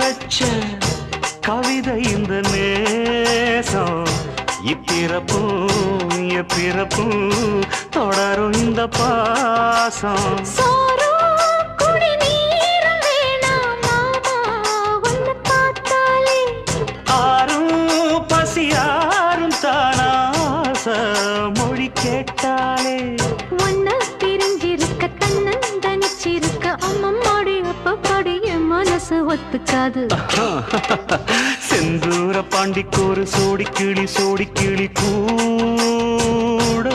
வச்ச கவிதை இந்த நேசம் இப்பிறப்பும் எப்பிறப்பும் தொடரும் இந்த பாசம் ஆரும் பசியாரும் தானாச மொழி கேட்டாலே ஒன்ன பிரிஞ்சிருக்க தன்னந்தனிச்சிருக்க அம்மம்மாடி அப்பப்பாடி என் மனசு ஒத்துக்காது செந்தூர பாண்டிக்கோரு சோடி கிளி கூட